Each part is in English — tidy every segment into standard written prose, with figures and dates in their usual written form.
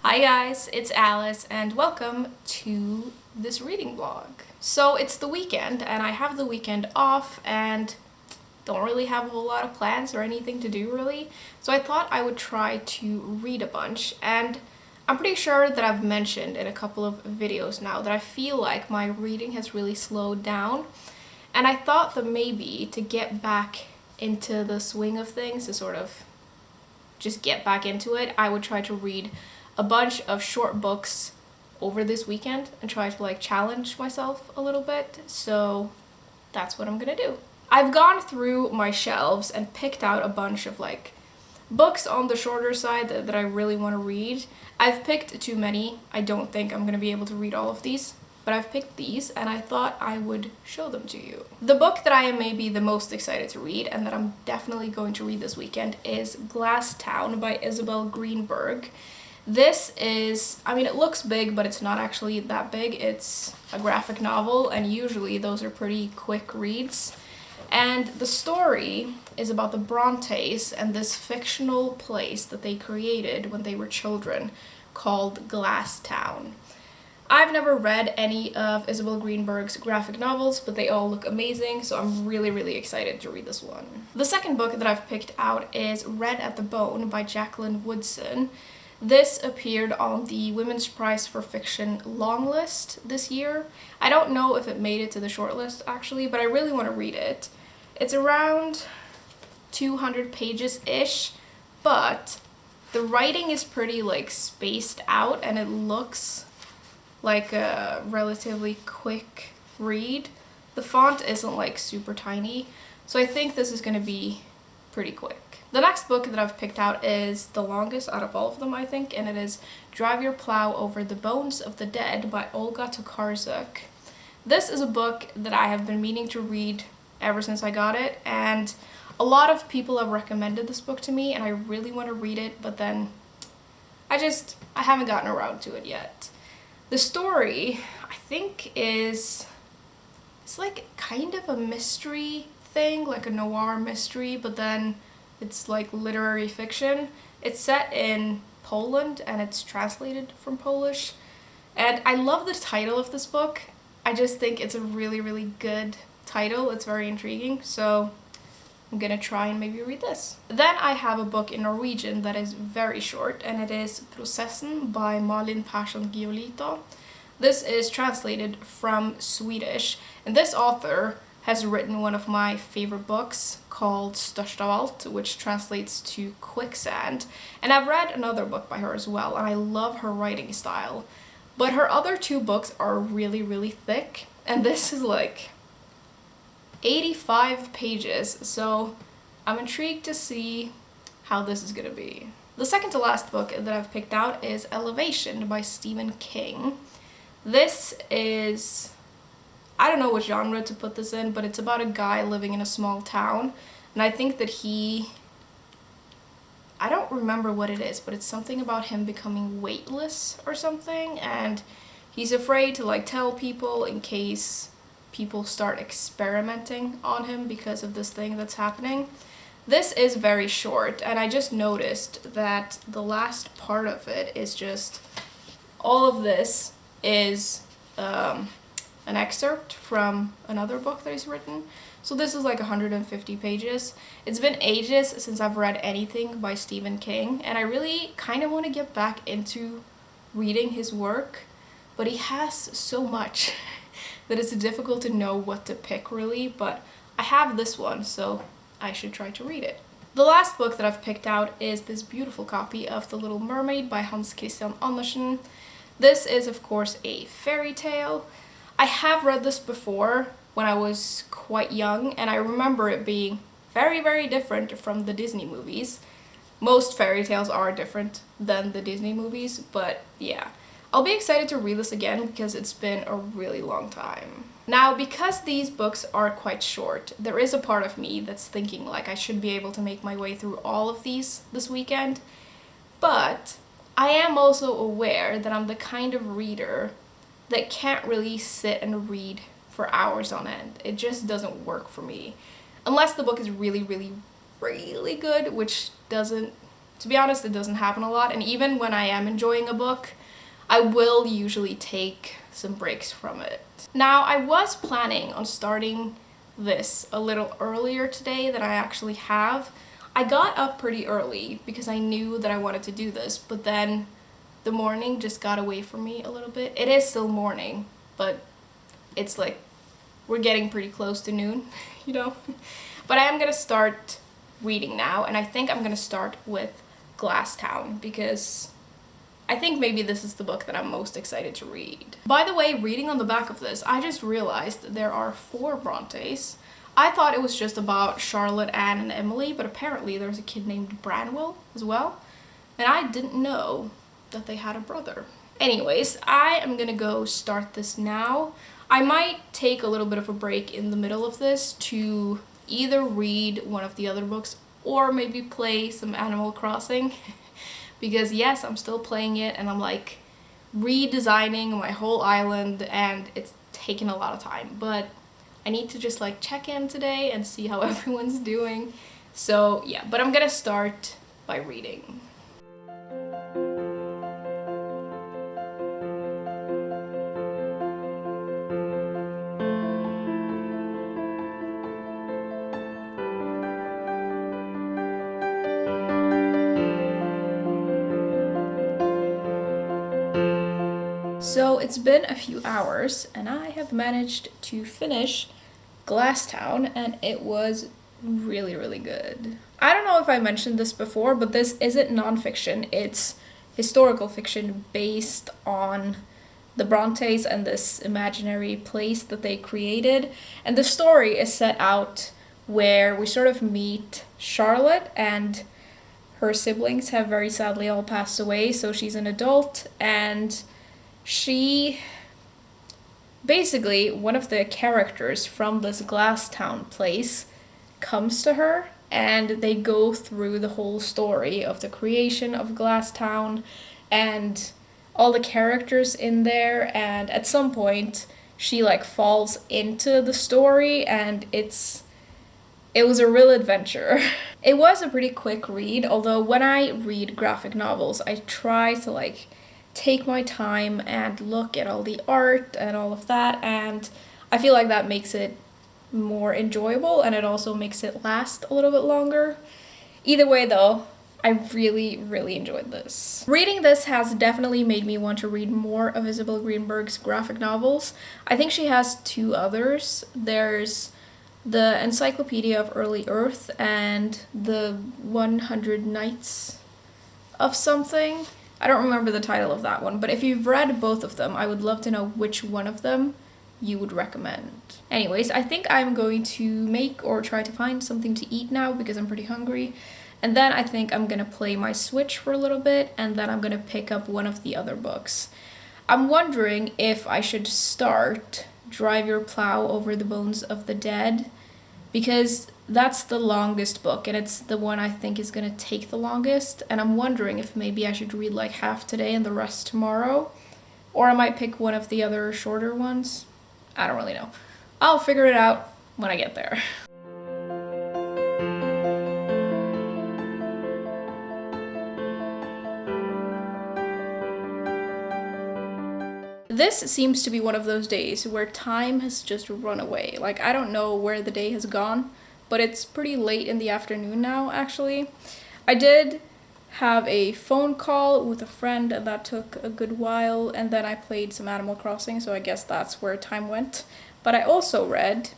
Hi guys, it's Alice and welcome to this reading vlog. So it's the weekend and I have the weekend off and don't really have a whole lot of plans or anything to do really. So I thought I would try to read a bunch, and I'm pretty sure that I've mentioned in a couple of videos now that I feel like my reading has really slowed down, and I thought that maybe to get back into the swing of things, to sort of just get back into it, I would try to read a bunch of short books over this weekend and try to challenge myself a little bit. So that's what I'm gonna do. I've gone through my shelves and picked out a bunch of books on the shorter side that I really want to read. I've picked too many. I don't think I'm gonna be able to read all of these, but I've picked these and I thought I would show them to you. The book that I am maybe the most excited to read and that I'm definitely going to read this weekend is Glass Town by Isabel Greenberg. This is, it looks big, but it's not actually that big. It's a graphic novel, and usually those are pretty quick reads. And the story is about the Brontes and this fictional place that they created when they were children called Glass Town. I've never read any of Isabel Greenberg's graphic novels, but they all look amazing, so I'm really excited to read this one. The second book that I've picked out is Red at the Bone by Jacqueline Woodson. This appeared on the Women's Prize for Fiction longlist this year. I don't know if it made it to the shortlist actually, but I really want to read it. It's around 200 pages-ish, but the writing is pretty spaced out and it looks like a relatively quick read. The font isn't super tiny, so I think this is going to be pretty quick. The next book that I've picked out is the longest out of all of them, I think, and it is Drive Your Plow Over the Bones of the Dead by Olga Tokarczuk. This is a book that I have been meaning to read ever since I got it, and a lot of people have recommended this book to me, and I really want to read it, but then I haven't gotten around to it yet. The story, I think, it's kind of a mystery thing, like a noir mystery, but then it's literary fiction. It's set in Poland and it's translated from Polish. And I love the title of this book. I just think it's a really good title. It's very intriguing, so I'm gonna try and maybe read this. Then I have a book in Norwegian that is very short, and it is Prosessen by Malin Persson Giolito. This is translated from Swedish, and this author has written one of my favorite books called Störst av allt, which translates to Quicksand. And I've read another book by her as well, and I love her writing style. But her other two books are really thick, and this is 85 pages, so I'm intrigued to see how this is gonna be. The second to last book that I've picked out is Elevation by Stephen King. This is, I don't know what genre to put this in, but it's about a guy living in a small town, and I think that I don't remember what it is, but it's something about him becoming weightless or something, and he's afraid to tell people in case people start experimenting on him because of this thing that's happening. This is very short, and I just noticed that the last part of it is just, all of this is an excerpt from another book that he's written. So this is 150 pages. It's been ages since I've read anything by Stephen King, and I really kind of want to get back into reading his work, but he has so much that it's difficult to know what to pick really, but I have this one, so I should try to read it. The last book that I've picked out is this beautiful copy of The Little Mermaid by Hans Christian Andersen. This is, of course, a fairy tale. I have read this before when I was quite young, and I remember it being very different from the Disney movies. Most fairy tales are different than the Disney movies, but yeah. I'll be excited to read this again because it's been a really long time. Now, because these books are quite short, there is a part of me that's thinking I should be able to make my way through all of these this weekend, but I am also aware that I'm the kind of reader that can't really sit and read for hours on end. It just doesn't work for me. Unless the book is really good, which doesn't to be honest, it doesn't happen a lot, and even when I am enjoying a book, I will usually take some breaks from it. Now, I was planning on starting this a little earlier today than I actually have. I got up pretty early because I knew that I wanted to do this, but then the morning just got away from me a little bit. It is still morning, but it's like we're getting pretty close to noon, you know? But I am gonna start reading now, and I think I'm gonna start with Glasstown because I think maybe this is the book that I'm most excited to read. By the way, reading on the back of this, I just realized that there are 4 Brontes. I thought it was just about Charlotte, Anne, and Emily, but apparently there's a kid named Branwell as well. And I didn't know that they had a brother. Anyways, I am gonna go start this now. I might take a little bit of a break in the middle of this to either read one of the other books or maybe play some Animal Crossing. Because yes, I'm still playing it and I'm like redesigning my whole island and it's taken a lot of time. But I need to just like check in today and see how everyone's doing. So yeah, but I'm gonna start by reading. So it's been a few hours and I have managed to finish Glasstown and it was really, really good. I don't know if I mentioned this before, but this isn't nonfiction. It's historical fiction based on the Brontes and this imaginary place that they created. And the story is set out where we sort of meet Charlotte, and her siblings have very sadly all passed away, so she's an adult, and she, basically, one of the characters from this Glasstown place comes to her, and they go through the whole story of the creation of Glasstown and all the characters in there, and at some point she like falls into the story, and it was a real adventure. It was a pretty quick read, although when I read graphic novels, I try to like take my time and look at all the art and all of that, and I feel like that makes it more enjoyable and it also makes it last a little bit longer. Either way though, I really, really enjoyed this. Reading this has definitely made me want to read more of Isabel Greenberg's graphic novels. I think she has 2 others. There's the Encyclopedia of Early Earth and the 100 Nights of something. I don't remember the title of that one, but if you've read both of them, I would love to know which one of them you would recommend. Anyways, I think I'm going to make or try to find something to eat now because I'm pretty hungry. And then I think I'm gonna play my Switch for a little bit, and then I'm gonna pick up one of the other books. I'm wondering if I should start Drive Your Plow Over the Bones of the Dead, because that's the longest book and it's the one I think is gonna take the longest, and I'm wondering if maybe I should read like half today and the rest tomorrow, or I might pick one of the other shorter ones. I don't really know. I'll figure it out when I get there. This seems to be one of those days where time has just run away. Like, I don't know where the day has gone, but it's pretty late in the afternoon now, actually. I did have a phone call with a friend, and that took a good while, and then I played some Animal Crossing, so I guess that's where time went. But I also read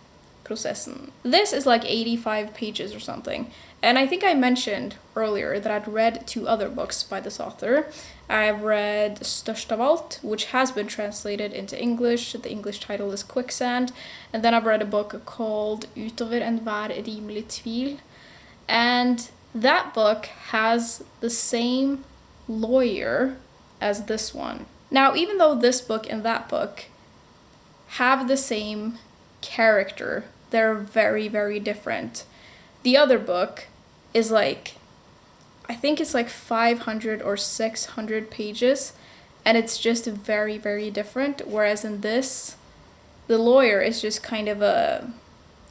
Processen. This is like 85 pages or something, and I think I mentioned earlier that I'd read 2 other books by this author. I've read Störst av allt, which has been translated into English. The English title is Quicksand. And then I've read a book called Utover enhver rimlig tvil. And that book has the same lawyer as this one. Now, even though this book and that book have the same character, they're very, very different. The other book is like, I think it's like 500 or 600 pages, and it's just very, very different. Whereas in this, the lawyer is just kind of a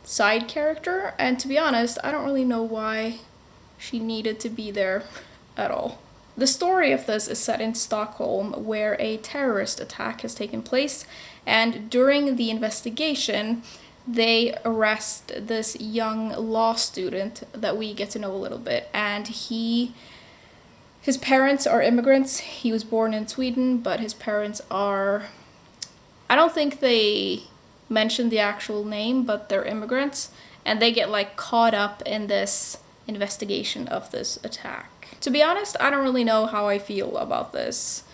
side character, and to be honest, I don't really know why she needed to be there at all. The story of this is set in Stockholm, where a terrorist attack has taken place, and during the investigation, they arrest this young law student that we get to know a little bit, and his parents are immigrants. He was born in Sweden, but his parents are, I don't think they mention the actual name, but they're immigrants, and they get like caught up in this investigation of this attack. To be honest, I don't really know how I feel about this.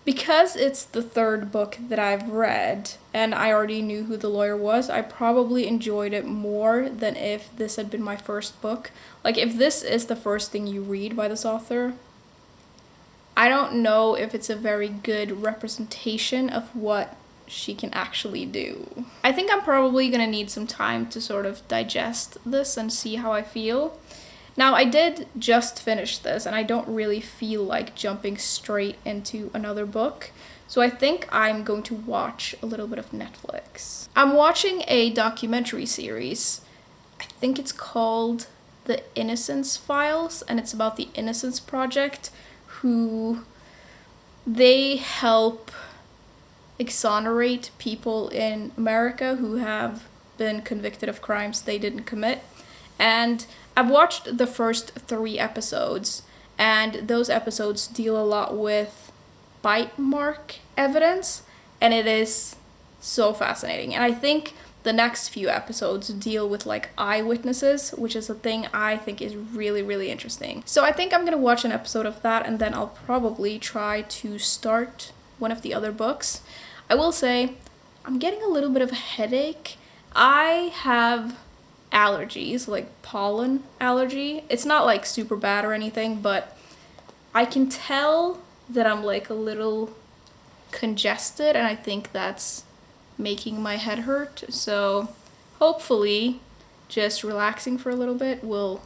Because it's the third book that I've read, and I already knew who the lawyer was, I probably enjoyed it more than if this had been my first book. Like, if this is the first thing you read by this author, I don't know if it's a very good representation of what she can actually do. I think I'm probably gonna need some time to sort of digest this and see how I feel. Now, I did just finish this, and I don't really feel like jumping straight into another book, so I think I'm going to watch a little bit of Netflix. I'm watching a documentary series. I think it's called The Innocence Files, and it's about the Innocence Project, who they help exonerate people in America who have been convicted of crimes they didn't commit. And I've watched the first 3 episodes, and those episodes deal a lot with bite mark evidence, and it is so fascinating. And I think the next few episodes deal with like eyewitnesses, which is a thing I think is really, really interesting. So I think I'm gonna watch an episode of that, and then I'll probably try to start one of the other books. I will say, I'm getting a little bit of a headache. I have allergies, like pollen allergy. It's not like super bad or anything, but I can tell that I'm like a little congested, and I think that's making my head hurt. So hopefully just relaxing for a little bit will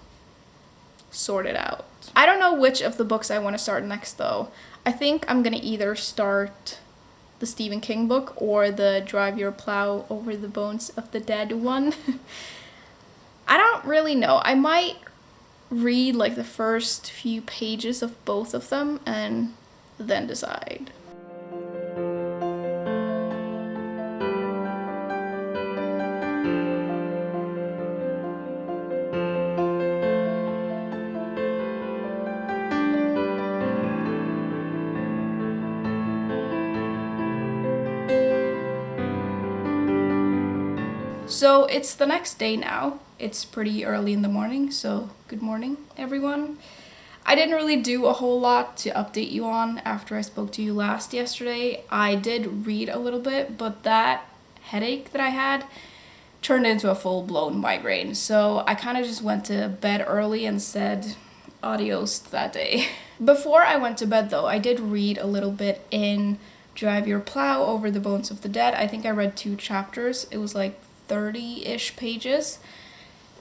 sort it out. I don't know which of the books I want to start next though. I think I'm gonna either start the Stephen King book or the Drive Your Plow Over the Bones of the Dead one. I don't really know. I might read like the first few pages of both of them and then decide. So it's the next day now. It's pretty early in the morning, so good morning, everyone. I didn't really do a whole lot to update you on after I spoke to you last yesterday. I did read a little bit, but that headache that I had turned into a full-blown migraine. So I kind of just went to bed early and said adios to that day. Before I went to bed though, I did read a little bit in Drive Your Plow Over the Bones of the Dead. I think I read 2 chapters. It was like 30-ish pages.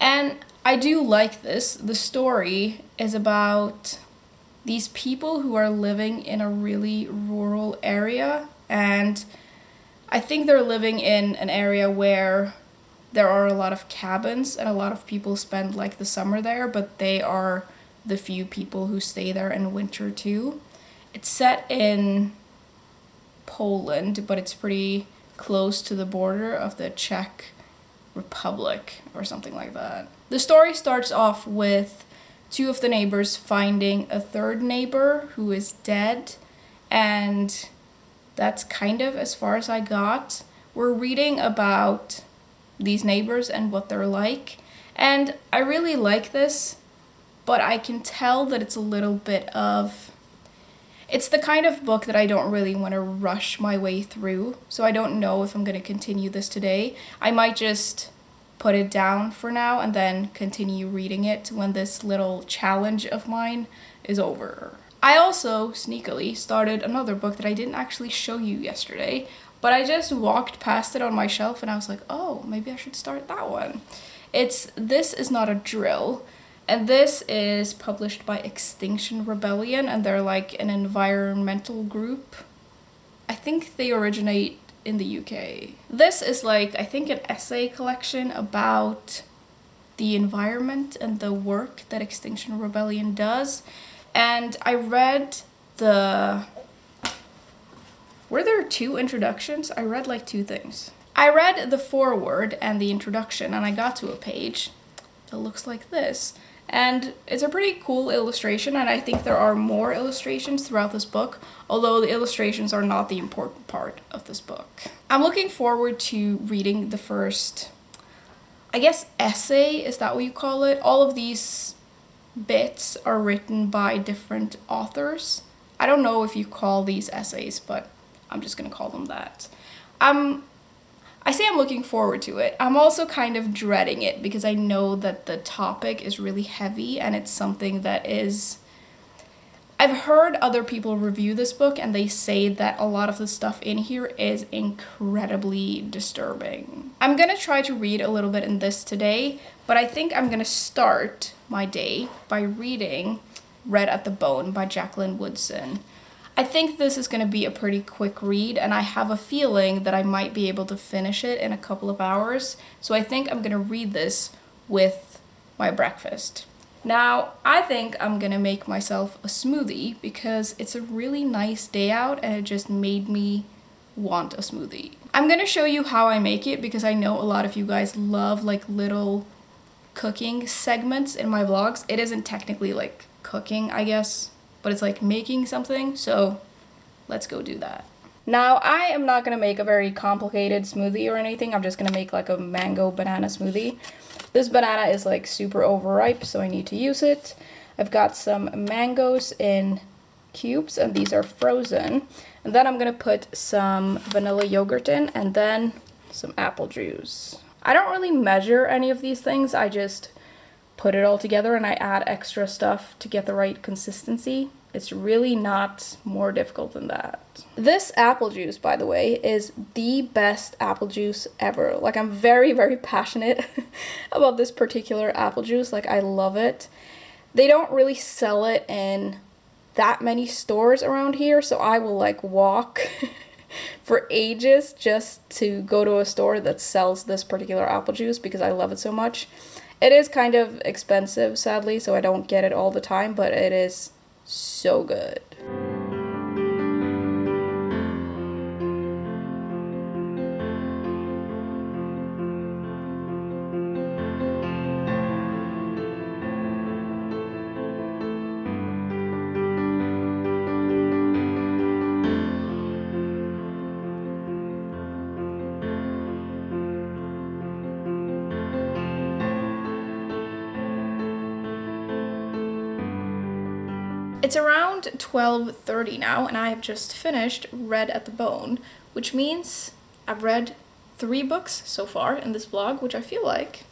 And I do like this. The story is about these people who are living in a really rural area, and I think they're living in an area where there are a lot of cabins and a lot of people spend like the summer there, but they are the few people who stay there in winter too. It's set in Poland, but it's pretty close to the border of the Czech Republic or something like that. The story starts off with 2 of the neighbors finding a 3rd neighbor who is dead, and that's kind of as far as I got. We're reading about these neighbors and what they're like, and I really like this, but I can tell that it's a little bit of... It's the kind of book that I don't really want to rush my way through, so I don't know if I'm going to continue this today. I might just put it down for now and then continue reading it when this little challenge of mine is over. I also sneakily started another book that I didn't actually show you yesterday, but I just walked past it on my shelf and I was like, oh, maybe I should start that one. It's This Is Not a Drill. And this is published by Extinction Rebellion, and they're like an environmental group. I think they originate in the UK. This is like, I think, an essay collection about the environment and the work that Extinction Rebellion does. And I read were there 2 introductions? I read like 2 things. I read the foreword and the introduction, and I got to a page that looks like this. And it's a pretty cool illustration, and I think there are more illustrations throughout this book, although the illustrations are not the important part of this book. I'm looking forward to reading the first, I guess, essay, is that what you call it? All of these bits are written by different authors. I don't know if you call these essays, but I'm just gonna call them that. I say I'm looking forward to it. I'm also kind of dreading it because I know that the topic is really heavy and it's something that is... I've heard other people review this book and they say that a lot of the stuff in here is incredibly disturbing. I'm gonna try to read a little bit in this today, but I think I'm gonna start my day by reading Red at the Bone by Jacqueline Woodson. I think this is going to be a pretty quick read, and I have a feeling that I might be able to finish it in a couple of hours, so I think I'm going to read this with my breakfast. Now, I think I'm going to make myself a smoothie because it's a really nice day out and it just made me want a smoothie. I'm going to show you how I make it because I know a lot of you guys love like little cooking segments in my vlogs. It isn't technically like cooking, I guess, but it's like making something, so let's go do that. Now, I am not gonna make a very complicated smoothie or anything. I'm just gonna make like a mango banana smoothie. This banana is like super overripe, so I need to use it. I've got some mangoes in cubes, and these are frozen. And then I'm gonna put some vanilla yogurt in, and then some apple juice. I don't really measure any of these things, I just put it all together and I add extra stuff to get the right consistency. It's really not more difficult than that. This apple juice, by the way, is the best apple juice ever. Like, I'm very, very passionate about this particular apple juice. Like, I love it. They don't really sell it in that many stores around here, so I will like walk for ages just to go to a store that sells this particular apple juice because I love it so much. It is kind of expensive, sadly, so I don't get it all the time, but it is so good. It's around 12:30 now, and I have just finished Red at the Bone, which means I've read 3 books so far in this vlog, which I feel like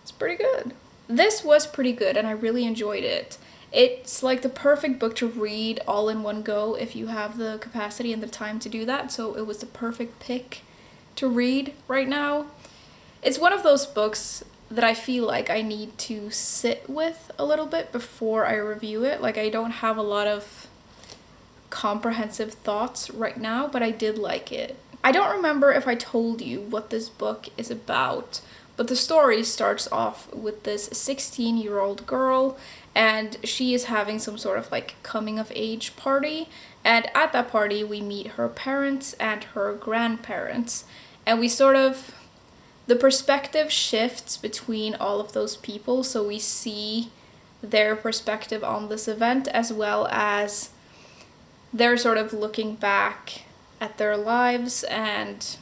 it's pretty good. This was pretty good, and I really enjoyed it. It's like the perfect book to read all in one go if you have the capacity and the time to do that, so it was the perfect pick to read right now. It's one of those books that I feel like I need to sit with a little bit before I review it. Like, I don't have a lot of comprehensive thoughts right now, but I did like it. I don't remember if I told you what this book is about, but the story starts off with this 16-year-old girl, and she is having some sort of like coming of age party, and at that party we meet her parents and her grandparents, and we sort of... the perspective shifts between all of those people, so we see their perspective on this event as well as they're sort of looking back at their lives, and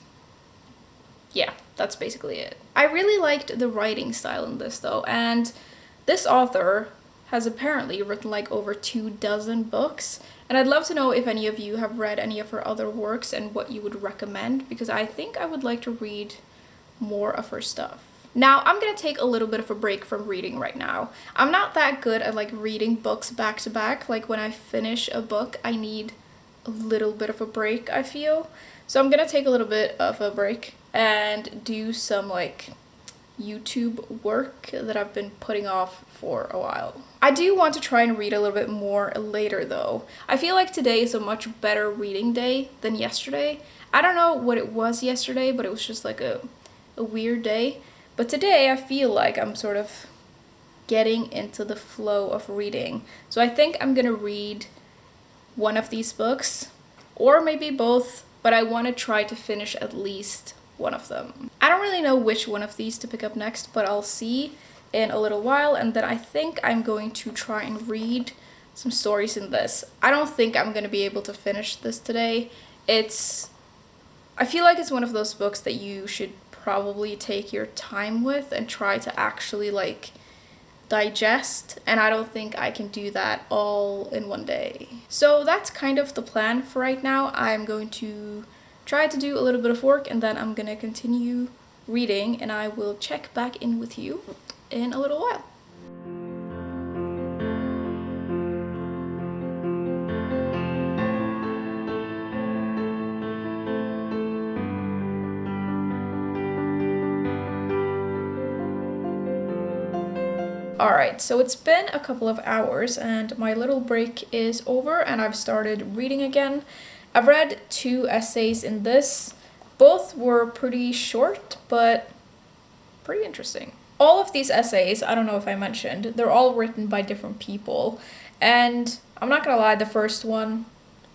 yeah, that's basically it. I really liked the writing style in this though, and this author has apparently written like over 24 books, and I'd love to know if any of you have read any of her other works and what you would recommend, because I think I would like to read more of her stuff. Now, I'm gonna take a little bit of a break from reading right now. I'm not that good at like reading books back to back. Like, when I finish a book, I need a little bit of a break, I feel. So I'm gonna take a little bit of a break and do some like YouTube work that I've been putting off for a while. I do want to try and read a little bit more later though. I feel like today is a much better reading day than yesterday. I don't know what it was yesterday, but it was just like a weird day. But today I feel like I'm sort of getting into the flow of reading. So I think I'm gonna read one of these books, or maybe both, but I want to try to finish at least one of them. I don't really know which one of these to pick up next, but I'll see in a little while, and then I think I'm going to try and read some stories in this. I don't think I'm gonna be able to finish this today. I feel like it's one of those books that you should probably take your time with and try to actually like digest, and I don't think I can do that all in one day. So that's kind of the plan for right now. I'm going to try to do a little bit of work, and then I'm gonna continue reading, and I will check back in with you in a little while. Alright, so it's been a couple of hours and my little break is over and I've started reading again. I've read 2 essays in this. Both were pretty short, but pretty interesting. All of these essays, I don't know if I mentioned, they're all written by different people. And I'm not gonna lie, the first one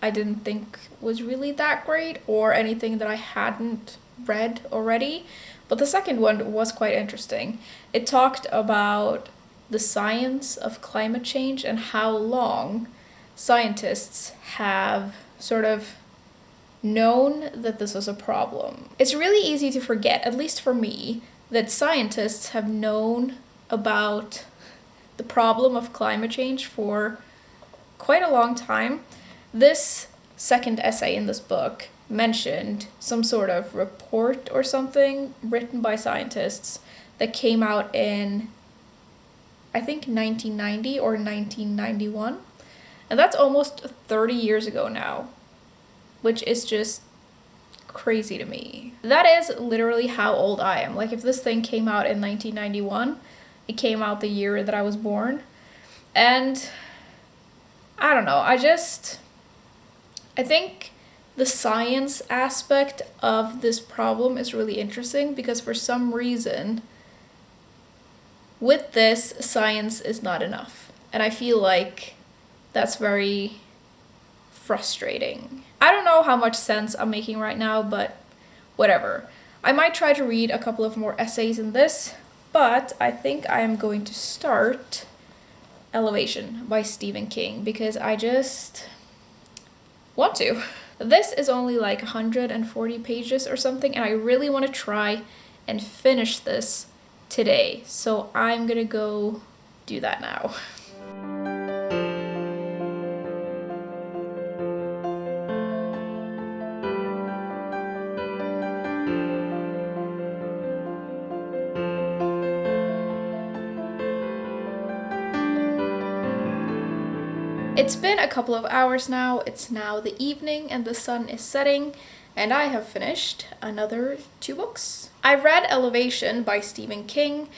I didn't think was really that great or anything that I hadn't read already. But the second one was quite interesting. It talked about the science of climate change and how long scientists have sort of known that this was a problem. It's really easy to forget, at least for me, that scientists have known about the problem of climate change for quite a long time. This second essay in this book mentioned some sort of report or something written by scientists that came out in, I think, 1990 or 1991. And that's almost 30 years ago now, which is just crazy to me. That is literally how old I am. Like, if this thing came out in 1991, it came out the year that I was born. And I don't know, I think the science aspect of this problem is really interesting because for some reason, with this, science is not enough. And I feel like that's very frustrating. I don't know how much sense I'm making right now, but whatever. I might try to read a couple of more essays in this, but I think I am going to start Elevation by Stephen King because I just want to. This is only like 140 pages or something, and I really want to try and finish this today. So I'm gonna go do that now. It's been a couple of hours now. It's now the evening and the sun is setting, and I have finished another 2 books. I read Elevation by Stephen King.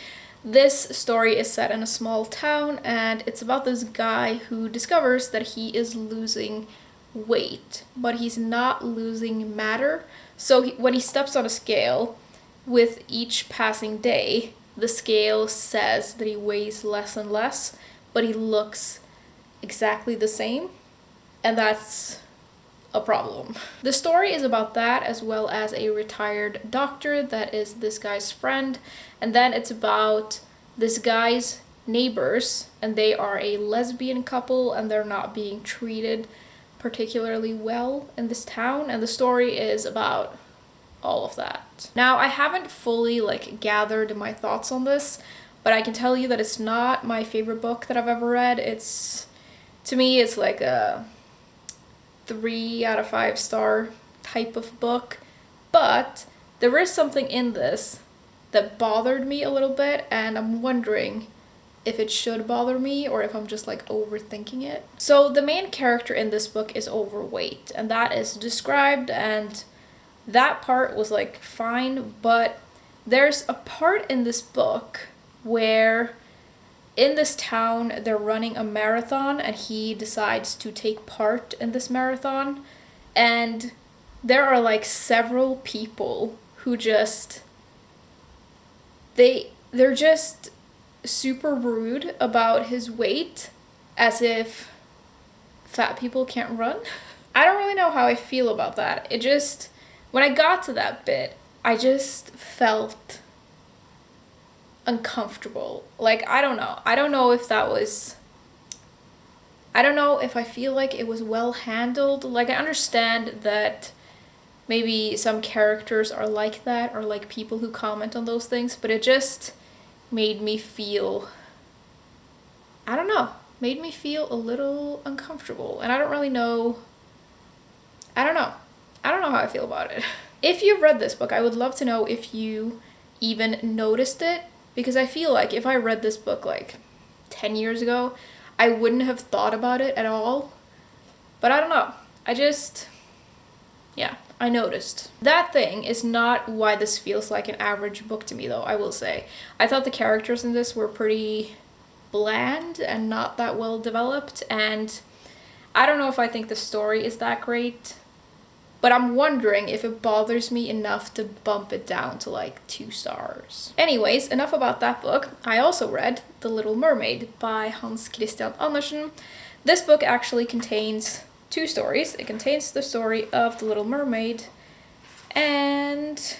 This story is set in a small town, and it's about this guy who discovers that he is losing weight, but he's not losing matter. So when he steps on a scale, with each passing day, the scale says that he weighs less and less, but he looks exactly the same, and that's a problem. The story is about that, as well as a retired doctor that is this guy's friend, and then it's about this guy's neighbors, and they are a lesbian couple and they're not being treated particularly well in this town, and the story is about all of that. Now, I haven't fully gathered my thoughts on this, but I can tell you that it's not my favorite book that I've ever read. To me, it's like a 3 out of 5 star type of book, but there is something in this that bothered me a little bit, and I'm wondering if it should bother me or if I'm just overthinking it. So the main character in this book is overweight, and that is described, and that part was fine, but there's a part in this book where in this town they're running a marathon and he decides to take part in this marathon, and there are several people who they're just super rude about his weight, as if fat people can't run. I don't really know how I feel about that. It just, when I got to that bit, I just felt uncomfortable. Like, I don't know. I don't know if that was, I don't know if I feel like it was well handled. Like, I understand that maybe some characters are like that, or like people who comment on those things, but it just made me feel, I don't know, made me feel a little uncomfortable. And I don't really know, I don't know. I don't know how I feel about it. If you've read this book, I would love to know if you even noticed it, because I feel like if I read this book like 10 years ago, I wouldn't have thought about it at all. But I don't know. I just, yeah, I noticed. That thing is not why this feels like an average book to me, though, I will say. I thought the characters in this were pretty bland and not that well developed, and I don't know if I think the story is that great, but I'm wondering if it bothers me enough to bump it down to like 2 stars. Anyways, enough about that book. I also read The Little Mermaid by Hans Christian Andersen. This book actually contains 2 stories. It contains the story of The Little Mermaid and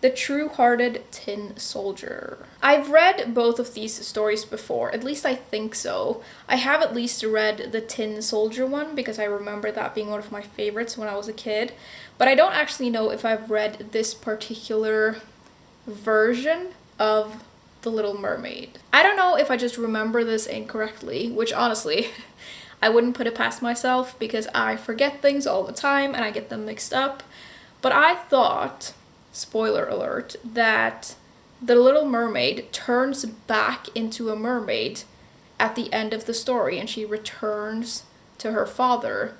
The True-Hearted Tin Soldier. I've read both of these stories before, at least I think so. I have at least read the Tin Soldier one because I remember that being one of my favorites when I was a kid, but I don't actually know if I've read this particular version of The Little Mermaid. I don't know if I just remember this incorrectly, which honestly, I wouldn't put it past myself because I forget things all the time and I get them mixed up, but I thought, spoiler alert, that the Little Mermaid turns back into a mermaid at the end of the story and she returns to her father.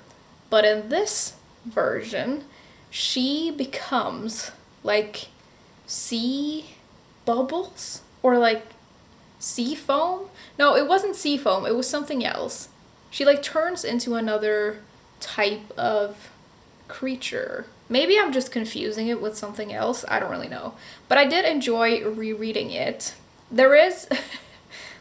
But in this version, she becomes like sea bubbles or like sea foam. No, it wasn't sea foam, it was something else. She like turns into another type of creature. Maybe I'm just confusing it with something else. I don't really know. But I did enjoy rereading it. There is,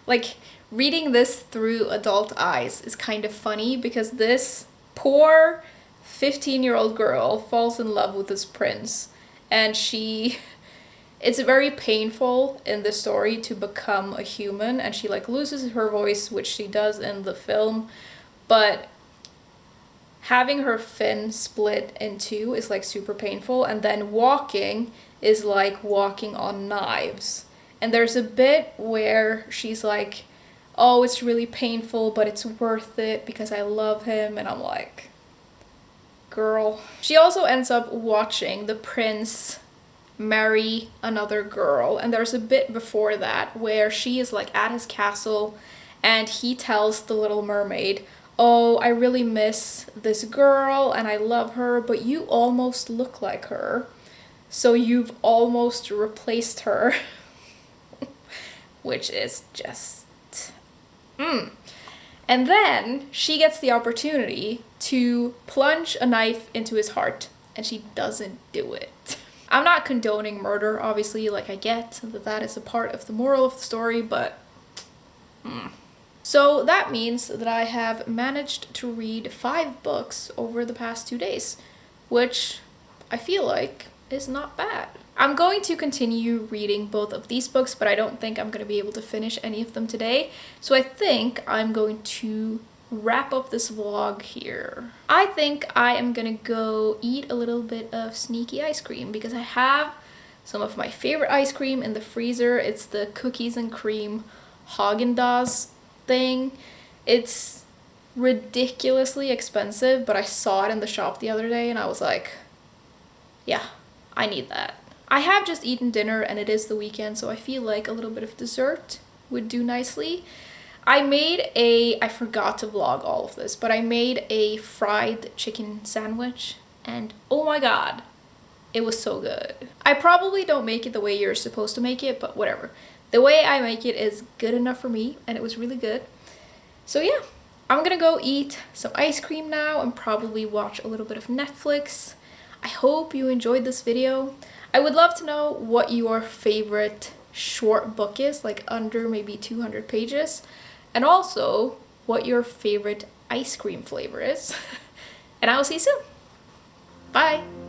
like, reading this through adult eyes is kind of funny because this poor 15-year-old girl falls in love with this prince. And it's very painful in the story to become a human. And she, like, loses her voice, which she does in the film. But having her fin split in 2 is like super painful, and then walking is like walking on knives. And there's a bit where she's like, oh, it's really painful, but it's worth it because I love him, and I'm like, girl. She also ends up watching the prince marry another girl, and there's a bit before that where she is like at his castle and he tells the Little Mermaid, oh, I really miss this girl and I love her, but you almost look like her, so you've almost replaced her. Which is just... And then she gets the opportunity to plunge a knife into his heart, and she doesn't do it. I'm not condoning murder, obviously, like I get that that is a part of the moral of the story, but... So that means that I have managed to read 5 books over the past 2 days, which I feel like is not bad. I'm going to continue reading both of these books, but I don't think I'm going to be able to finish any of them today. So I think I'm going to wrap up this vlog here. I think I am going to go eat a little bit of sneaky ice cream because I have some of my favorite ice cream in the freezer. It's the cookies and cream Haagen-Dazs thing. It's ridiculously expensive, but I saw it in the shop the other day and I was like, yeah, I need that. I have just eaten dinner and it is the weekend, so I feel like a little bit of dessert would do nicely. I forgot to vlog all of this, but I made a fried chicken sandwich and oh my god, it was so good. I probably don't make it the way you're supposed to make it, but whatever. The way I make it is good enough for me, and it was really good. So yeah, I'm gonna go eat some ice cream now and probably watch a little bit of Netflix. I hope you enjoyed this video. I would love to know what your favorite short book is, like under maybe 200 pages, and also what your favorite ice cream flavor is. And I will see you soon. Bye!